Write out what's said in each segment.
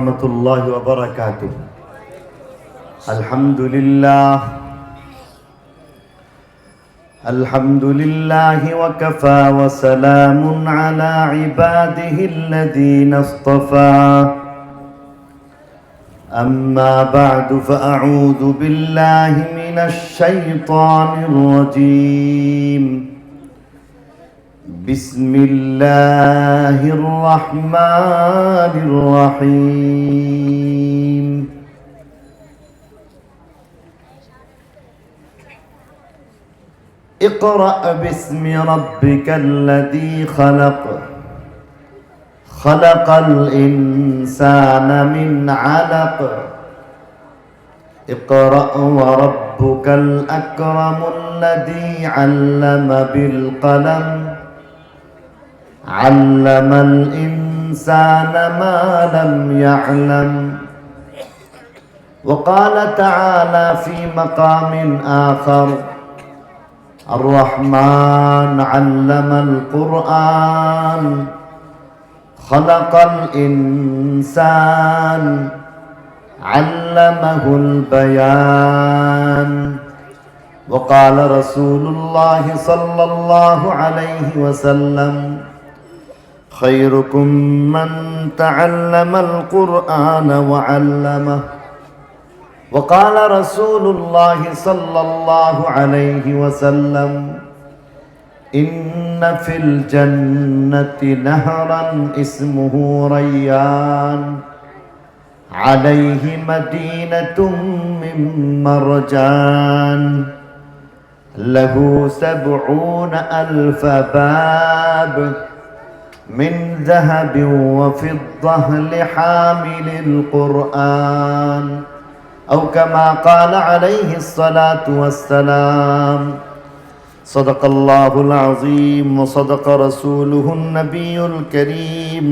ورحمة الله وبركاته. الحمد لله وكفى وسلام على عباده الذين اصطفى. أما بعد فأعوذ بالله من الشيطان الرجيم. بسم الله الرحمن الرحيم. اقرأ باسم ربك الذي خلق. خلق الإنسان من علق. اقرأ وربك الأكرم الذي علم بالقلم. علم الإنسان ما لم يعلم. وقال تعالى في مقام آخر: الرحمن علم القرآن. خلق الإنسان علمه البيان. وقال رسول الله صلى الله عليه وسلم: خيركم من تعلم القرآن وعلمه. وقال رسول الله صلى الله عليه وسلم: إن في الجنة نهرا اسمه ريان عليه مدينة من مرجان له 70,000 باب من ذهب وفضة لحامل القرآن، أو كما قال عليه الصلاة والسلام. صدق الله العظيم وصدق رسوله النبي الكريم،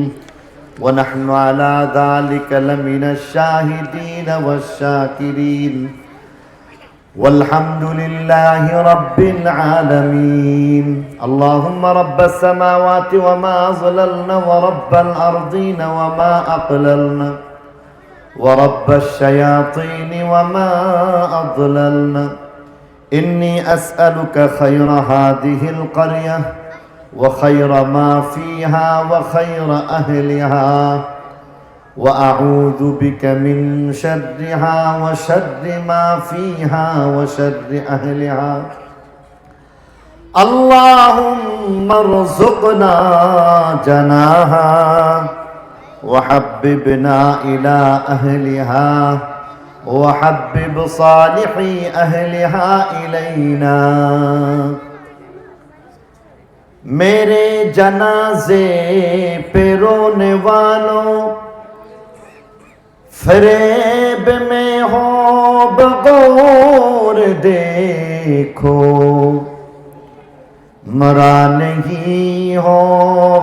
ونحن على ذلك لمن الشاهدين والشاكرين، والحمد لله رب العالمين. اللهم رب السماوات وما أظللنا، ورب الأرضين وما أقللنا، ورب الشياطين وما أضللنا. إني أسألك خير هذه القرية وخير ما فيها وخير أهلها، وأعوذ بك من شرها وشر ما فيها وشر أهلها. اللهم ارزقنا جناها وحببنا إلى أهلها، وحبب صالحي أهلها إلينا. मेरे जनाजे पे रोने वालों, फरेब में हो बगौर देखो। मरा नहीं हो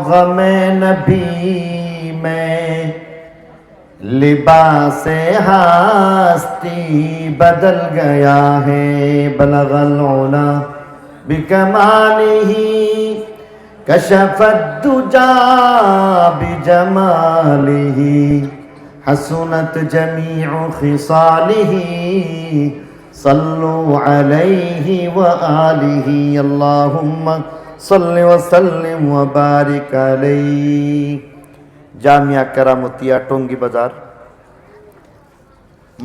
गमे नबी में, लिबासे हस्ती बदल गया है। बलगल उला बिकमालिही, कशफत दुजा बिजमालिही, हसनत जमीउ खिसालिही। सल्लु अलैहि व आलिही। अल्लाहुम्मा सल्लि व सल्लिम व बारिक अलैहि। জামিয়া কেরামতিয়া টঙ্গী বাজার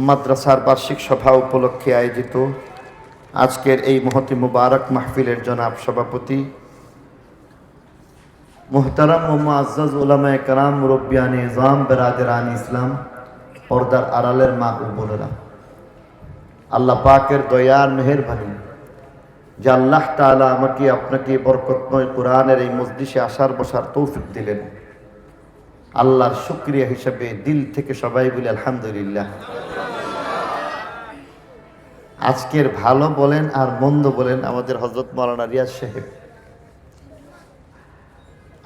মাদ্রাসার বার্ষিক সভা উপলক্ষে আয়োজিত আজকের এই মহতি মুবারক মাহফিলের জনাব সভাপতি মুহতারাম ও মুআজ্জাজ উলামায়ে কেরাম, মুরব্বিয়ানে ইজাম, বেরাদরান ইসলাম, পর্দার আড়ালের মা ও বোনেরা, আল্লাহ পাকের দয়ার মেহেরবানি যে আল্লাহ তাআলা আমাকে আপনাকে বরকতময় কোরআনের এই মজলিসে আসার বসার তৌফিক দিলেন, আল্লাহর শুকরিয়া হিসেবে দিল থেকে সবাই বলি আলহামদুলিল্লাহ। আজকের ভালো বলেন আর মন্দ বলেন আমাদের হযরত মাওলানা রিয়াজ সাহেব।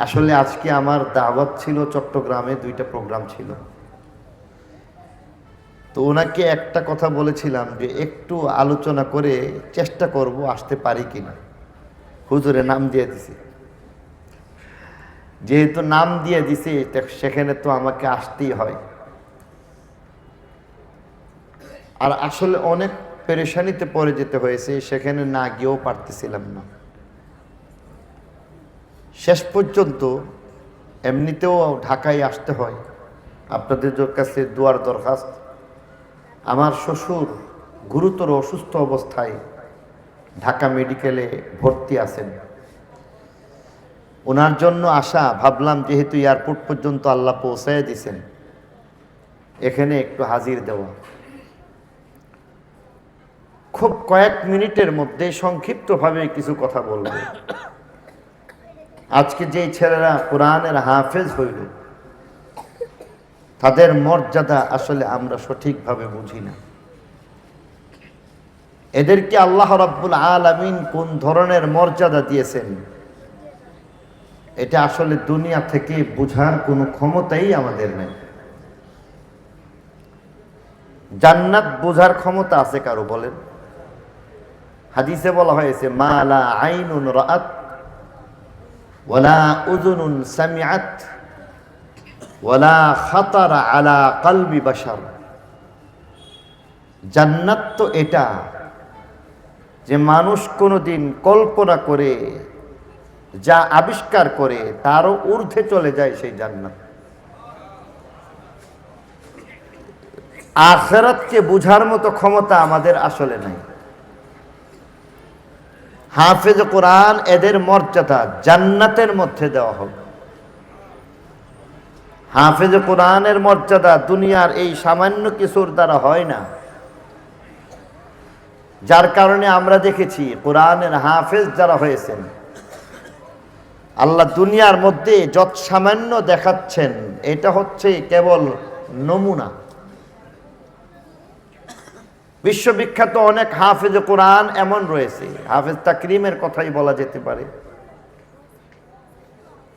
আসলে আজকে আমার দাওয়াত ছিল চট্টগ্রামে, 2টা প্রোগ্রাম ছিল। তো ওনাকে একটা কথা বলেছিলাম যে একটু আলোচনা করে চেষ্টা করব আসতে পারি কিনা। হুজুরে নাম দিয়ে দিছে, যেহেতু নাম দিয়ে দিছে সেখানে তো আমাকে আসতেই হয়। আর আসলে অনেক পেরেশানিতে পড়ে যেতে হয়েছে, সেখানে না গিয়েও পারতেছিলাম না। শেষ পর্যন্ত এমনিতেও ঢাকায় আসতে হয়। আপনাদের কাছে দোয়ার দরখাস্ত, আমার শ্বশুর গুরুতর অসুস্থ অবস্থায় ঢাকা মেডিকেলে ভর্তি আছেন। ওনার জন্য আসা, ভাবলাম যেহেতু এয়ারপোর্ট পর্যন্ত আল্লাহ পৌঁছায় দিয়েছেন, এখানে একটু হাজির দেওয়া। খুব কয়েক মিনিটের মধ্যে সংক্ষিপ্তভাবে কিছু কথা বলবো। আজকে যেই ছেলেরা কোরআনের হাফেজ হইল, তাদের মর্যাদা আসলে আমরা সঠিকভাবে বুঝি না। এদেরকে আল্লাহ রাব্বুল আলামিন কোন ধরনের মর্যাদা দিয়েছেন, এটা আসলে দুনিয়া থেকে বুঝার কোনো ক্ষমতাই আমাদের নেই। জান্নাত বোঝার ক্ষমতা আছে কারো বলেন? হাদিসে বলা হয়েছে, মা লা আইনুন রাআত ওয়ালা উযুনুন সামিআত ওয়ালা খাতারা আলা কলবি বাশার। জান্নাত তো এটা যে মানুষ কোনোদিন কল্পনা করে, যা আবিষ্কার করে তারও ঊর্ধ্বে চলে যায় সেই জান্নাত। আখিরাতকে বুঝার মতো ক্ষমতা আমাদের আসলে নাই। হাফেজ কোরআন এদের মর্যাদা জান্নাতের মধ্যে দেওয়া হবে। হাফেজ কোরআনের মর্যাদা দুনিয়ার এই সামান্য কিছুর দ্বারা হয় না। যার কারণে আমরা দেখেছি কোরআনের হাফেজ যারা হয়েছেন, আল্লাহ দুনিয়ার মধ্যে যত সামান্য দেখাচ্ছেন, এটা হচ্ছে কেবল নমুনা। বিশ্ববিখ্যাত অনেক হাফেজ কোরআন এমন রয়েছে, হাফেজ তাকরিমের কথাই বলা যেতে পারে।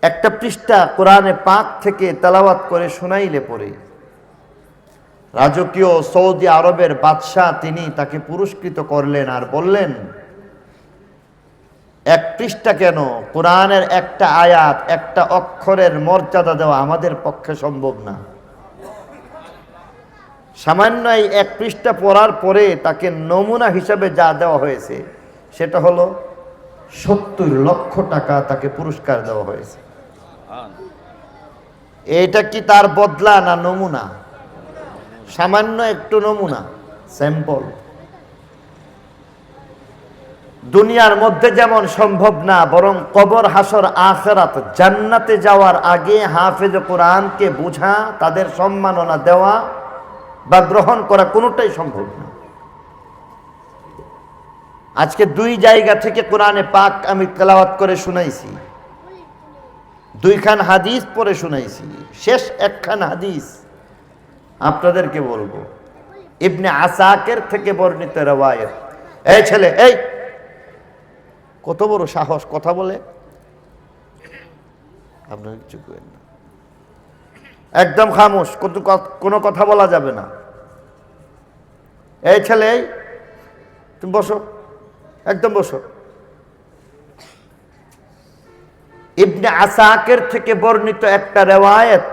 একটা পৃষ্ঠা কোরআনে পাক থেকে তেলাওয়াত করে শোনাইলে পরে রাজকীয় সৌদি আরবের বাদশাহ তিনি তাকে পুরস্কৃত করলেন আর বললেন, এক পৃষ্ঠা কেন, কোরআনের একটা আয়াত, একটা অক্ষরের মর্যাদা দেওয়া আমাদের পক্ষে সম্ভব না। সামান্য এই এক পৃষ্ঠা পড়ার পরে তাকে নমুনা হিসাবে যা দেওয়া হয়েছে সেটা হলো 70 লক্ষ টাকা তাকে পুরস্কার দেওয়া হয়েছে। এটা কি তার বদলা না নমুনা? সামান্য একটু নমুনা, স্যাম্পল। দুনিয়ার মধ্যে যেমন সম্ভব না, বরং কবর, হাসর, আখিরাত, জান্নাতে যাওয়ার আগে হাফেজ কোরআনকে বোঝা, তাদের সম্মাননা দেওয়া বা গ্রহণ করা কোনোটাই সম্ভব না। আজকে দুই জায়গা থেকে কোরআনে পাক আমি তেলাওয়াত করে শুনাইছি, দুইখান হাদিস পড়ে শুনাইছি। শেষ একখান হাদিস আপনাদেরকে বলবো, ইবনে আসাকির থেকে বর্ণিত রওয়ায়াত। এই ছেলে, এই কত বড় সাহস কথা বলে! আপনার কিছু করেন না, একদম খামোশ, কোনো কথা বলা যাবে না। এই ছেলে, এই তুমি বসো, একদম বসো। ইবনে আসাকির থেকে বর্ণিত একটা রিওয়ায়াত,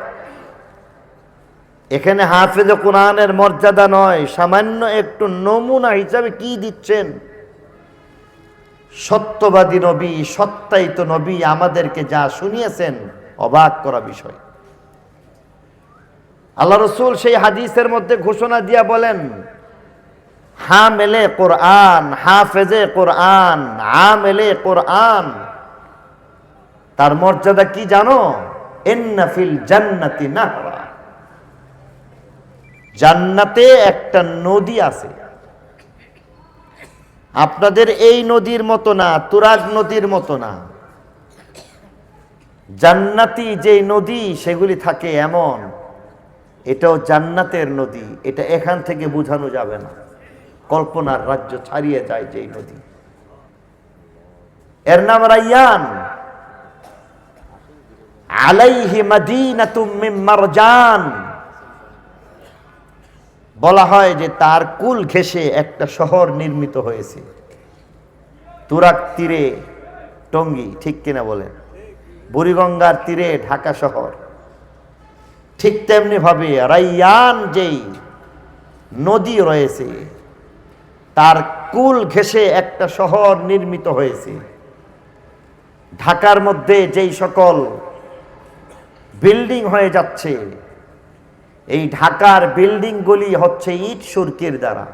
এখানে হাফেজ কোরআনের মর্যাদা নয়, সামান্য একটু নমুনা হিসাবে কি দিচ্ছেন। সত্যবাদী নবী, সত্যায়িত নবী আমাদেরকে যা শুনিয়েছেন, অবাক করা বিষয়। আল্লাহ রসুল সেই হাদিসের মধ্যে ঘোষণা দিয়া বলেন, হামেলে কোরআন, হাফেজে কোরআন, আমেলে কোরআন, তার মর্যাদা কি জানো? ইন্না ফিল জান্নাতি নাহরা, জান্নাতে একটা নদী আছে। আপনাদের এই নদীর মতো না, তুরাগ নদীর মতো না। জান্নাতি যে নদী সেগুলি থাকে এমন, এটাও জান্নাতের নদী। এটা এখান থেকে বোঝানো যাবে না, কল্পনার রাজ্য ছাড়িয়ে যায় যেই নদী। এর নাম রাইয়ান। আলাইহি মাদিনাতুম মিন মারজান, বলা হয় যে তার কুল ঘেঁষে একটা শহর নির্মিত হয়েছে। তুরাগ তীরে টঙ্গী, ঠিক কিনা বলেন? বুড়িগঙ্গার তীরে ঢাকা শহর। ঠিক তেমনি ভাবে রাইয়ান যেই নদী রয়েছে, তার কুল ঘেঁষে একটা শহর নির্মিত হয়েছে। ঢাকার মধ্যে যেই সকল বিল্ডিং হয়ে যাচ্ছে, এই ঢাকার বিল্ডিংগুলি হচ্ছে ইট সুরকির দ্বারা,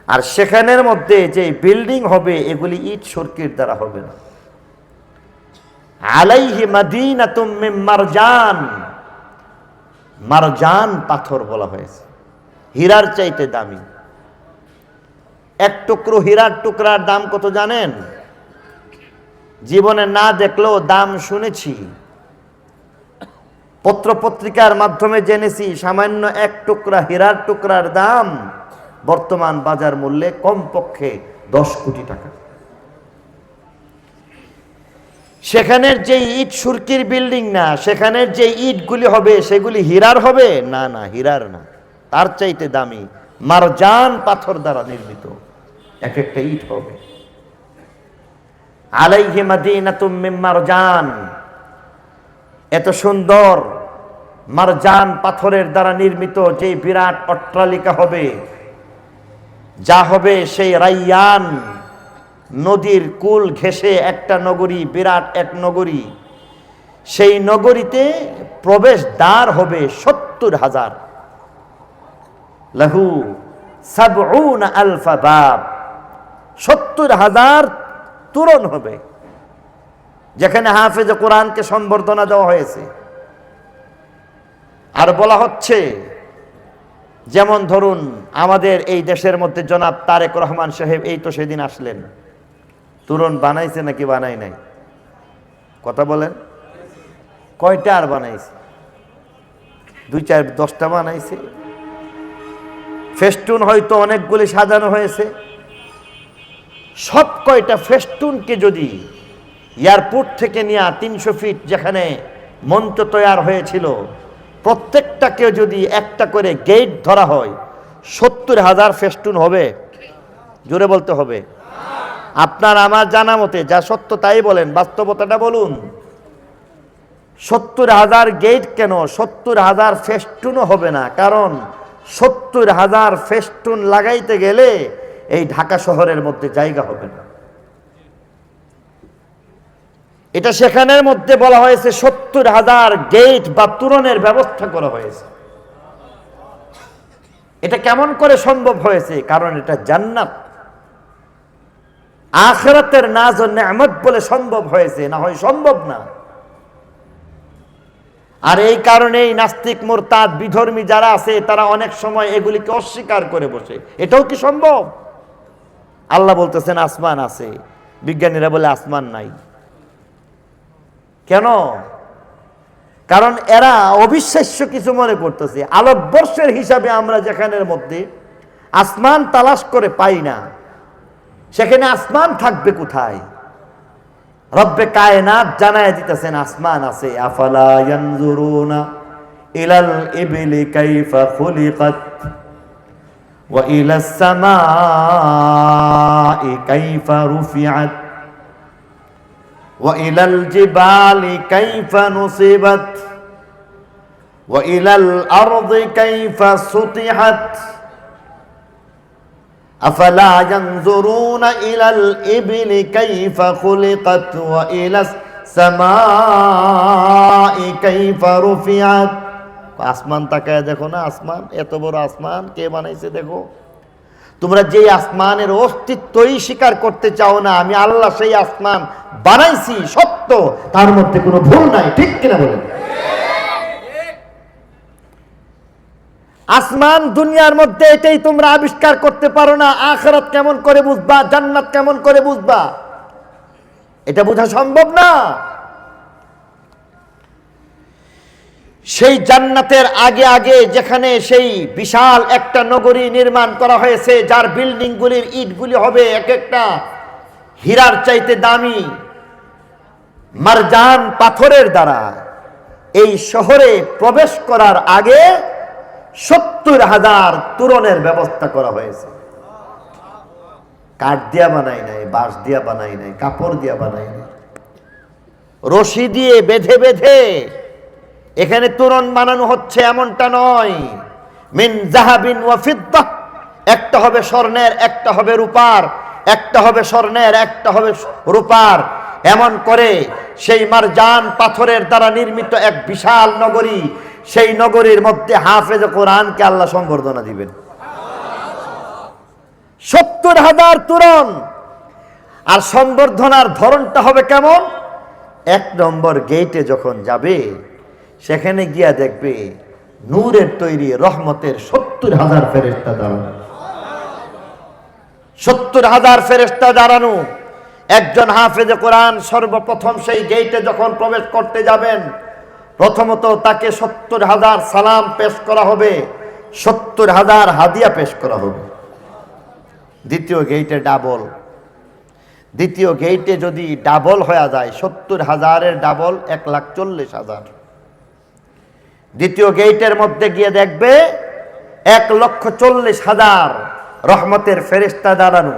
আর সেখানের মধ্যে যে বিল্ডিং হবে এগুলি ইট সুরকির দ্বারা হবে না। আলাইহি মাদিনাতুম মিন মারজান, মারজান পাথর বলা হয়েছে, হীরার চাইতে দামি। এক টুকরো হীরার টুকরার দাম কত জানেন? জীবনে না দেখলেও দাম শুনেছি, পত্র পত্রিকার মাধ্যমে জেনেছি। সামান্য এক টুকরা হীরার টুকরার দাম বর্তমান বাজার মূল্যে কমপক্ষে 10 কোটি টাকা। সেখানের যে ইট সুরকির বিল্ডিং না, সেখানের যে ইটগুলি হবে সেগুলি হীরার হবে না, না হীরার না, তার চাইতে দামি মারজান পাথর দ্বারা নির্মিত এক একটা ইট হবে। আলাইহি মাদিনাতুম মিন মারজান, এত সুন্দর মারজান পাথরের দ্বারা নির্মিত যে বিরাট অট্টালিকা হবে, যা হবে সেই রাইয়ান নদীর কুল ঘেঁষে একটা নগরী, বিরাট এক নগরী। সেই নগরীতে প্রবেশ দ্বার হবে 70,000, লাহু 70,000 বাব, 70,000 তোরণ হবে, যেখানে হাফেজে কোরআনকে সম্বর্ধনা দেওয়া হয়েছে। আর বলা হচ্ছে, যেমন ধরুন আমাদের এই দেশের মধ্যে জনাব তারেক রহমান সাহেব এই তো সেদিন আসলেন, তোরণ বানাইছে নাকি বানাই নাই? কথা বলেন, কয়টা আর বানাইছে? 2-4-10টা বানাইছে। ফেস্টুন হয়তো অনেকগুলি সাজানো হয়েছে। সব কয়টা ফেস্টুনকে যদি এয়ারপোর্ট থেকে নিয়ে 300 ফিট যেখানে মঞ্চ তৈরি হয়েছিল, প্রত্যেকটাকে যদি একটা করে গেট ধরা হয়, 70,000 ফেস্টুন হবে। জোরে বলতে হবে। আপনার আমার জানা মতে যা সত্য তাই বলেন, বাস্তবতাটা বলুন। 70,000 গেট কেন? 70,000 ফেস্টুনও হবে না, কারণ 70,000 ফেস্টুন লাগাইতে গেলে এই ঢাকা শহরের মধ্যে জায়গা হবে না। এটা সেখানের মধ্যে বলা হয়েছে 70,000 গেট বা তোরণের ব্যবস্থা করা হয়েছে। এটা কেমন করে সম্ভব হয়েছে? কারণ এটা জান্নাত, আখিরাতের নাজ ও নেয়ামত বলে সম্ভব হয়েছে, না হয় সম্ভব না। আর এই কারণেই নাস্তিক মুরতাদ বিধর্মী যারা আছে তারা অনেক সময় এগুলিকে অস্বীকার করে বসে। এটাও কি সম্ভব? আল্লাহ বলতেছেন আসমান আছে, বিজ্ঞানীরা বলে আসমান নাই। কেন? কারণ এরা অবিশ্বাস্য কিছু মনে করতেছে। আলোকবর্ষের হিসাবে আমরা যেখানের মধ্যে আসমান তালাশ করে পাই না, সেখানে আসমান থাকবে কোথায়? রব্বে কায়নাত জানায় দিতেছেন আসমান আছে। আফালা ইয়ানজুরুনা ইলাল ইবলি কাইফা খুলিকাত ওয়া ইলাস সামাই কাইফা রুফিআত ওয়া ইলাল জিবালি কাইফা নুসিবাত ওয়া ইলাল আরদি কাইফা সুতিহাত আফালা ইয়ানজুরুনা ইলাল ইবলি কাইফা খুলিকাত ওয়া ইলাস সামাই কাইফা রুফিআত। আসমান তাকায় দেখো না, আসমান এত বড় আসমান কে বানাইছে দেখো। তোমরা যে আসমানের অস্তিত্বই স্বীকার করতে চাও না, আমি আল্লাহ সেই আসমান বানাইছি সত্য, তার মধ্যে কোনো ভুল নাই, ঠিক কিনা বলেন? আসমান দুনিয়ার মধ্যে এটাই তোমরা আবিষ্কার করতে পারো না, আখিরাত কেমন করে বুঝবা, জান্নাত কেমন করে বুঝবা? এটা বোঝা সম্ভব না। সেই জান্নাতের আগে আগে যেখানে সেই বিশাল একটা নগরী নির্মাণ করা হয়েছে, যার বিল্ডিং গুলির ইটগুলি হবে এক একটা হীরার চাইতে দামি, মারজান পাথরের দ্বারা, এই শহরে প্রবেশ করার আগে 70,000 তোরণের ব্যবস্থা করা হয়েছে। কাঠ দিয়া বানাই নাই, বাঁশ দিয়া বানাই নাই, কাপড় দিয়া বানাই নাই, রশি দিয়ে বেঁধে বেঁধে এখানে তোরণ বানানো হচ্ছে এমনটা নয়। মিন যাহাবিন ওয়া ফিদ্দা, একটা হবে স্বর্ণের, একটা হবে রূপার, একটা হবে স্বর্ণের, একটা হবে রূপার। এমন করে সেই মারজান পাথরের দ্বারা নির্মিত এক বিশাল নগরী, সেই নগরীর মধ্যে হাফেজ কোরআনকে আল্লাহ সংবর্ধনা দিবেন। 70,000 তোরণ। আর সংবর্ধনার ধরনটা হবে কেমন? 1 নম্বর গেটে যখন যাবে, সেখানে গিয়া দেখবে নূরের তৈরি রহমতের 70,000 ফেরেশতা দাঁড়ানো। 70,000 ফেরেশতা দাঁড়ানো। একজন হাফেজে কোরআন সর্বপ্রথম সেই গেটে যখন প্রবেশ করতে যাবেন, প্রথমত তাকে 70,000 সালাম পেশ করা হবে, 70,000 হাদিয়া পেশ করা হবে। দ্বিতীয় গেটে ডাবল। দ্বিতীয় গেটে যদি ডাবল হয়ে যায়, 70,000-এর ডাবল 1,40,000। দ্বিতীয় গেটের মধ্যে গিয়ে দেখবে 1,40,000 রহমতের ফেরেশতা দাঁড়ানো,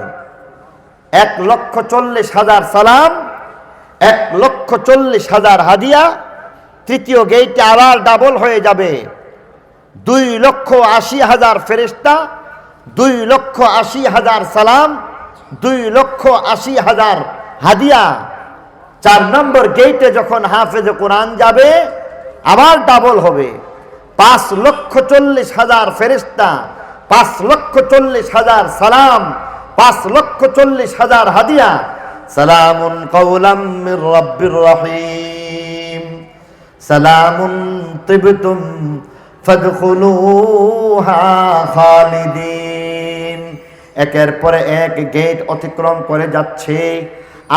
1,40,000 সালাম, 1,40,000 হাদিয়া। তৃতীয় গেটে আবার ডাবল হয়ে যাবে, 2,80,000 ফেরেশতা, 2,80,000 সালাম, 2,80,000 হাদিয়া। 4 নম্বর গেটে যখন হাফেজে কোরআন যাবে, আবার ডাবল হবে, 5,40,000 ফেরেশতা, 5,40,000 সালাম, 5,40,000 হাদিয়া। সালামুন কাওলাম মির রাব্বির রহিম, সালামুন তিবতুম ফাদখুলুহা খালিদিন। একের পরে এক গেট অতিক্রম করে যাচ্ছে,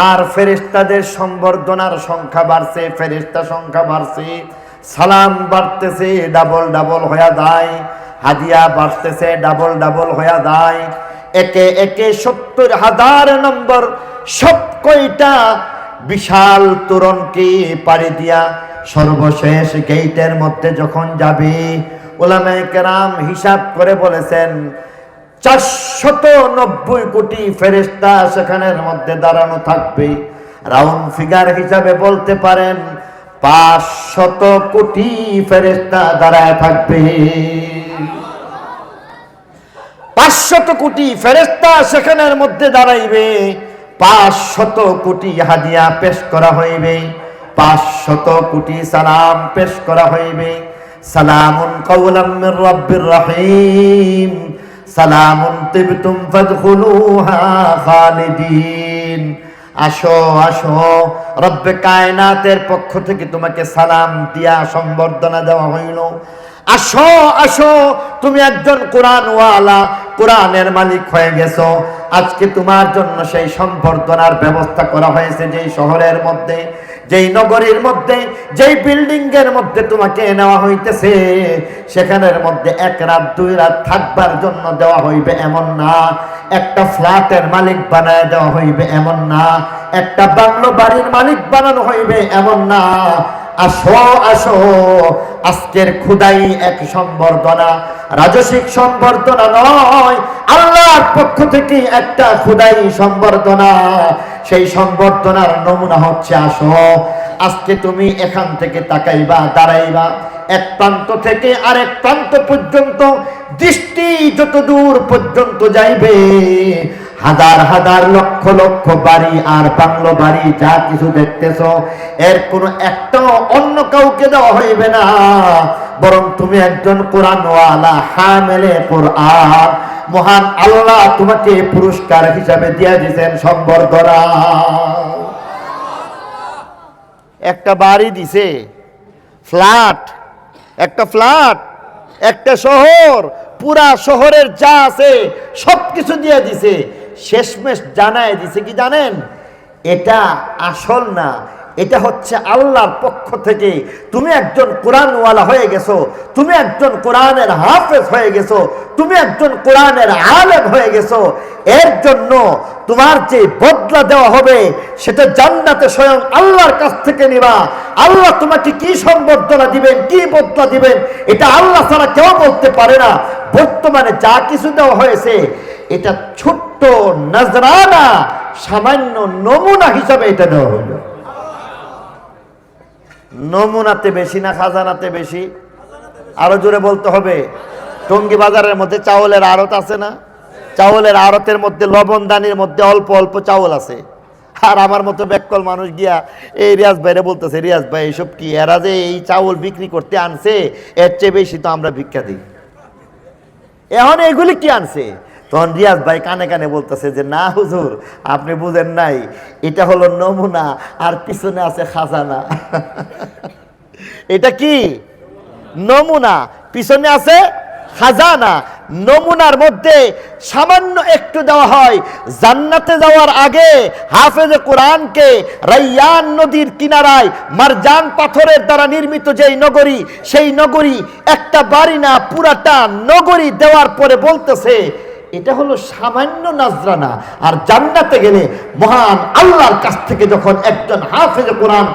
আর ফেরেশতাদের সম্বর্ধনার সংখ্যা বাড়ছে, ফেরেশতা সংখ্যা বাড়ছে, সালাম বাড়তেছে, ডাবল ডাবল হয়ে যায়, হাদিয়া বাড়তেছে, ডাবল ডাবল হয়ে যায়। একে একে 70,000 নম্বর সব কয়টা বিশাল তোরণকে পাড়ি দিয়া সর্বশেষ গেটের মধ্যে যখন যাবে, উলামায়ে কেরাম হিসাব করে বলেছেন 490 কোটি ফেরেশতা সেখানের মধ্যে দাঁড়ানো থাকবে। রাউন্ড ফিগার হিসাবে বলতে পারেন 500 কোটি ফেরেশতা দাঁড়ায় থাকবে। 500 কোটি ফেরেশতা সেখানের মধ্যে দাঁড়াইবে, 500 কোটি হাদিয়া পেশ করা হইবে, 500 কোটি সালাম পেশ করা হইবে। সালামুন কাওলাম মির রাব্বির রহিম, সালামুন তিবতুম ফাদখুলুহা খালিদিন। আসো আসো, রব্বে কায়নাতের পক্ষ থেকে তোমাকে সালাম দিয়া সম্বর্ধনা দেওয়া হইল। আসো আসো, তুমি একজন কোরআনওয়ালা, কোরআনের মালিক হয়ে গেছো। আজকে তোমার জন্য সেই সম্বর্ধনার ব্যবস্থা করা হয়েছে, যেই শহরের মধ্যে, যেই নগরীর মধ্যে, যেই বিল্ডিং এর মধ্যে তোমাকে নেওয়া হইতেছে, সেখানের মধ্যে 1 রাত 2 রাত থাকবার জন্য দেওয়া হইবে এমন না, একটা ফ্ল্যাটের মালিক বানায় দেওয়া হইবে এমন না, একটা বাংলো বাড়ির মালিক বানানো হইবে এমন না। আসো আসো, আজকের খুদাই এক সম্বর্ধনা, রাজসিক সম্বর্ধনা নয়, আল্লাহর পক্ষ থেকে একটা খুদাই সম্বর্ধনা। সেই সম্বর্ধনার নমুনা হচ্ছে আসো। আজকে তুমি এখান থেকে তাকাইবা, দাঁড়াইবা, এক প্রান্ত থেকে আরেক প্রান্ত পর্যন্ত দৃষ্টি যত দূর পর্যন্ত যাইবে, হাজার হাজার লক্ষ লক্ষ বাড়ি আর বাংলো বাড়ি যা কিছু দেখতেছ, এর কোনো একটাও অন্য কাউকে দেওয়া হইবে না, বরং তুমি একজন কোরআনওয়ালা হামেলে কোরআন, মহান আল্লাহ তোমাকে পুরস্কার হিসাবে দিয়ে দিয়েছেন সম্বর্ধনা। একটা বাড়ি দিছে, ফ্ল্যাট, একটা ফ্ল্যাট, একটা শহর, পুরা শহরের যা আছে সবকিছু দিয়ে দিছে। শেষমেশ জানায় দিছে কি জানেন? এটা আসল না, এটা হচ্ছে আল্লাহর পক্ষ থেকে তুমি একজন কোরআনওয়ালা হয়ে গেছো, তুমি একজন কোরআনের হাফেজ হয়ে গেছো, তুমি একজন কোরআনের আলেম হয়ে গেছো। এর জন্য তোমার যে বদলা দেওয়া হবে সেটা জান্নাতে স্বয়ং আল্লাহর কাছ থেকে নিবা। আল্লাহ তোমাকে কি সম্বর্ধনা দিবেন, কি বদলা দিবেন, এটা আল্লাহ ছাড়া কেউ বলতে পারে না। বর্তমানে যা কিছু দেওয়া হয়েছে এটা ছোট্ট নজরানা, সামান্য নমুনা হিসাবে এটা দেওয়া হলো। নমুনাতে বেশি না খাজানাতে বেশি? আরো জোরে বলতে হবে। টঙ্গী বাজারের মধ্যে চাউলের আড়ত আছে না? চাউলের আড়তের মধ্যে লবণদানির মধ্যে অল্প অল্প চাউল আছে। আর আমার মতো ব্যাককল মানুষ গিয়া এই রিয়াজ ভাইরে বলতেছে, রিয়াজ ভাই এইসব কি, এরা যে এই চাউল বিক্রি করতে আনছে এর চেয়ে বেশি তো আমরা ভিক্ষা দিই, এখন এগুলি কি আনছে? তখন রিয়াজ ভাই কানে কানে বলতেছে যে না হুজুর, আপনি বুঝেন নাই, এটা হলো নমুনা আর পিছনে আছে খাজানা। এটা কি নমুনা, পিছনে আছে খাজানা। নমুনার মধ্যে সামান্য একটু দেওয়া হয়। জান্নাতে যাওয়ার আগে হাফেজে কোরআনকে রাইয়ান নদীর কিনারায় মারজান পাথরের দ্বারা নির্মিত যেই নগরী, সেই নগরী একটা বাড়ি না, পুরাটা নগরী দেওয়ার পরে বলতেছে এটা হলো সামান্য নাজরানা। আর জান্নাতে গেলে মহান আল্লাহর কাছ থেকে যখন একজন হাফেজে কোরআন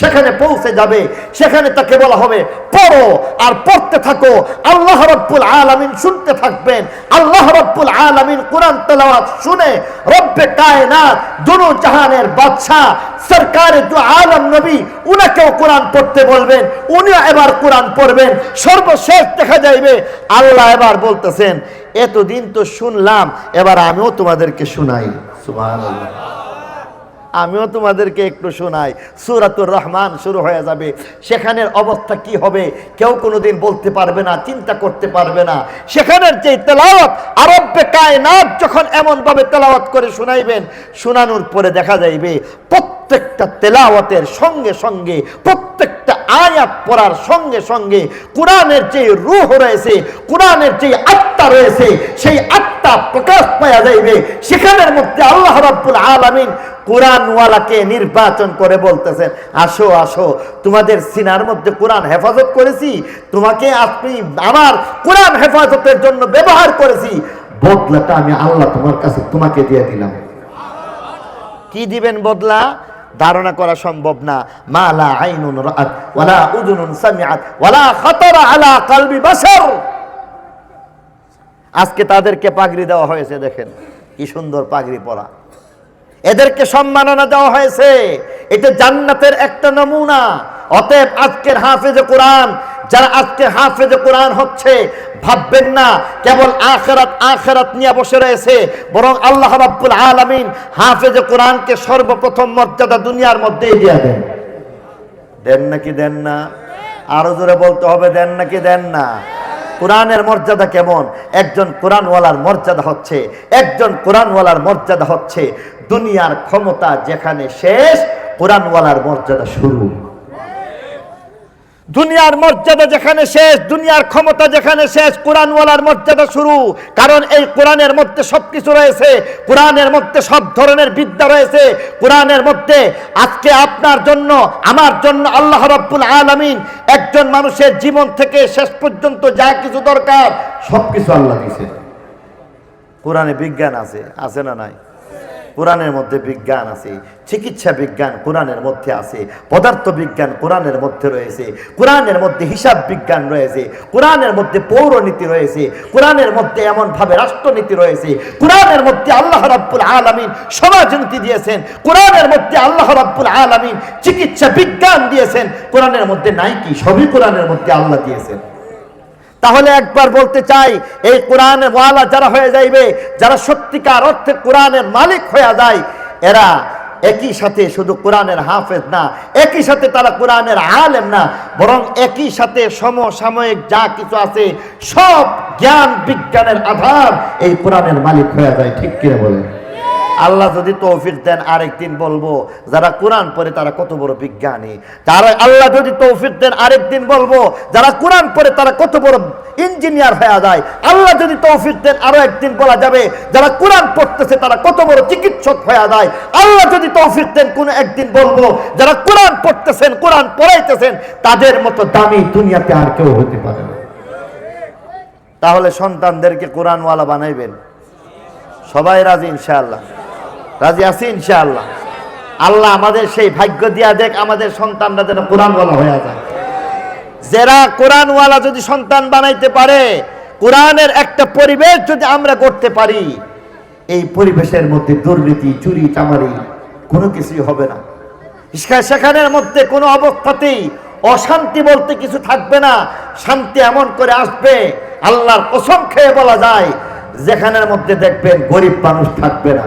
সেখানে পৌঁছে যাবে, সেখানে তাকে বলা হবে পড়ো আর পড়তে থাকো, আল্লাহ রাব্বুল আলামিন শুনতে থাকবেন। আল্লাহ রাব্বুল আলামিন কোরআন তেলাওয়াত শুনে রব্বে কায়নাত দুনু জাহানের বাদশা সরকারে দু আলম নবী উনাকেও কোরআন পড়তে বলবেন, উনিও এবার কোরআন পড়বেন। সর্বশেষ দেখা যাইবে আল্লাহ এবার বলতেছেন এতদিন তো শুনলাম, এবার আমিও তোমাদেরকে শুনাই। সুবহানাল্লাহ, আমিও তোমাদেরকে একটু শোনাই। সূরাতুর রহমান শুরু হয়ে যাবে। সেখানের অবস্থা কি হবে কেউ কোনোদিন বলতে পারবে না, চিন্তা করতে পারবে না। সেখানের যে তেলাওয়াত রব্বে কায়নাত যখন এমন ভাবে তেলাওয়াত করে শোনাইবেন, শোনানোর পরে দেখা যাইবে প্রত্যেকটা তেলাওয়াতের সঙ্গে সঙ্গে, প্রত্যেকটা আয়াত পড়ার সঙ্গে সঙ্গে কোরআনের যে রূহ রয়েছে, কোরআনের যে আত্মা রয়েছে, সেই আত্মা প্রকাশ পাওয়া যাইবে। সেখানের মধ্যে আল্লাহ রাব্বুল আলামিন কোরআনওয়ালাকে নির্বাচন করে বলতেছেন আসো আসো, তোমাদের সিনার মধ্যে কোরআন হেফাজত করেছি, তোমাকে আপনি আমার কোরআন হেফাজতের জন্য ব্যবহার করেছি, বদলাটা আমি আল্লাহ তোমার কাছে তোমাকে দিয়ে দিলাম। কি দিবেন বদলা? ধারণা করা সম্ভব না। মা লা আইনুন রাআত ওয়ালা উযুনুন সামিআত ওয়ালা খাতারা আলা কলবি বাশার। আজকে তাদেরকে পাগড়ি দেওয়া হয়েছে, দেখেন কি সুন্দর পাগড়ি পরা, এদেরকে সম্মাননা দেওয়া হয়েছে। এটা জান্নাতের একটা নমুনা। অতএব আজকের হাফেজে কোরআন যারা আজকে হাফেজে কোরআন হচ্ছে, ভাববেন না কেবল আখিরাত আখিরাত নিয়ে বসে রয়েছে, বরং আল্লাহ রাব্বুল আলামিন হাফেজে কোরআনকে সর্বপ্রথম মর্যাদা দুনিয়ার মধ্যেই দিয়ে দেন। দেন নাকি দেন না? আরো জোরে বলতে হবে, দেন নাকি দেন না? কোরআনের মর্যাদা কেমন? একজন কোরআনওয়ালার মর্যাদা হচ্ছে, একজন কোরআনওয়ালার মর্যাদা হচ্ছে দুনিয়ার ক্ষমতা যেখানে শেষ, কোরআনওয়ালার মর্যাদা শুরু। দুনিয়ার মর্যাদা যেখানে শেষ, দুনিয়ার ক্ষমতা যেখানে শেষ, কোরআনওয়ালার মর্যাদা শুরু। কারণ এই কোরআনের মধ্যে সবকিছু রয়েছে, কোরআনের মধ্যে সব ধরনের বিদ্যা রয়েছে, কোরআনের মধ্যে আজকে আপনার জন্য আমার জন্য আল্লাহ রাব্বুল আলামিন একজন মানুষের জীবন থেকে শেষ পর্যন্ত যা কিছু দরকার সবকিছু আল্লাহ দিয়েছে। কোরআনে বিজ্ঞান আছে, আছে না নাই? কোরআনের মধ্যে বিজ্ঞান আছে, চিকিৎসা বিজ্ঞান কোরআনের মধ্যে আছে, পদার্থ বিজ্ঞান কোরআনের মধ্যে রয়েছে, কোরআনের মধ্যে হিসাব বিজ্ঞান রয়েছে, কোরআনের মধ্যে পৌরনীতি রয়েছে, কোরআনের মধ্যে এমন ভাবে রাষ্ট্রনীতি রয়েছে, কোরআনের মধ্যে আল্লাহ রাব্বুল আলামিন সমাজনীতি দিয়েছেন, কোরআনের মধ্যে আল্লাহ রাব্বুল আলামিন চিকিৎসা বিজ্ঞান দিয়েছেন। কোরআনের মধ্যে নাই কি? সবই কোরআনের মধ্যে আল্লাহ দিয়েছেন। তাহলে একবার বলতে চাই, এই কোরআনের ওয়ালা যারা হয়ে যাইবে, যারা সত্যিকার অর্থে কোরআনের মালিক হয়ে যায়, এরা একই সাথে শুধু কোরআনের হাফেজ না, একই সাথে তারা কোরআনের আলেম না, বরং একই সাথে সমসাময়িক যা কিছু আছে সব জ্ঞান বিজ্ঞানের আধার এই কোরআনের মালিক হয়ে যায়। ঠিক কিনা বলেন? আল্লাহ যদি তৌফিক দেন আরেকদিন বলবো যারা কোরআন পড়ে তারা কত বড় বিজ্ঞানী। তারা আল্লাহ যদি তৌফিক দেন আরেকদিন বলবো যারা কোরআন পড়ে তারা কত বড় ইঞ্জিনিয়ার হয়ে যায়। আল্লাহ যদি তৌফিক দেন আরো একদিন বলা যাবে যারা কোরআন পড়তেছে তারা কত বড় চিকিৎসক হয়ে যায়। আল্লাহ যদি তৌফিক দেন কোন একদিন বলবো যারা কোরআন পড়তেছেন, কোরআন পড়াইতেছেন, তাদের মতো দামি দুনিয়াতে আর কেউ হতে পারে না। তাহলে সন্তানদেরকে কোরআনওয়ালা বানাইবেন। সবাই রাজি? ইনশাআল্লাহ রাজি আছি ইনশাআল্লাহ। আল্লাহ আমাদের সেই ভাগ্য দিয়া দেখ, আমাদের সন্তানরা যেন কোরআনওয়ালা হয়ে যায়। যারা কোরআনওয়ালা যদি সন্তান বানাইতে পারে, কোরআনের একটা পরিবেশ যদি আমরা করতে পারি, এই পরিবেশের মধ্যে দুর্নীতি, চুরি চামারি কোনো কিছুই হবে না। সেখানের মধ্যে কোনো অবস্থাতেই অশান্তি বলতে কিছু থাকবে না। শান্তি এমন করে আসবে আল্লাহর কসম খেয়ে বলা যায়, যেখানের মধ্যে দেখবেন গরিব মানুষ থাকবে না,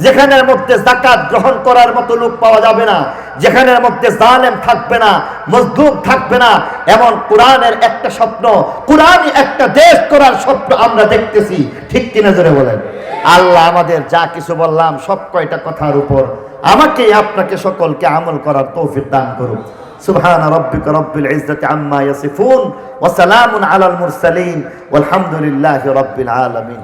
যেখানের মধ্যে যাকাত গ্রহণ করার মতো লোক পাওয়া যাবে না, যেখানের মধ্যে জালেম থাকবে না, মজলুম থাকবে না, এমন কোরআনের একটা স্বপ্ন, কোরআনই একটা দেশ করার স্বপ্ন আমরা দেখতেছি। ঠিক কিনা জোরে বলেন। আল্লাহ আমাদের যা কিছু বললাম সব কয়টা কথার উপর আমাকে আপনাকে সকলকে আমল করার তৌফিক দান করুন। সুবহান রাব্বিকা রাব্বিল ইজ্জাতি আম্মা ইয়াসিফুন ওয়া সালামুন আলাল মুরসালিন ওয়ালহামদুলিল্লাহি রাব্বিল আলামিন।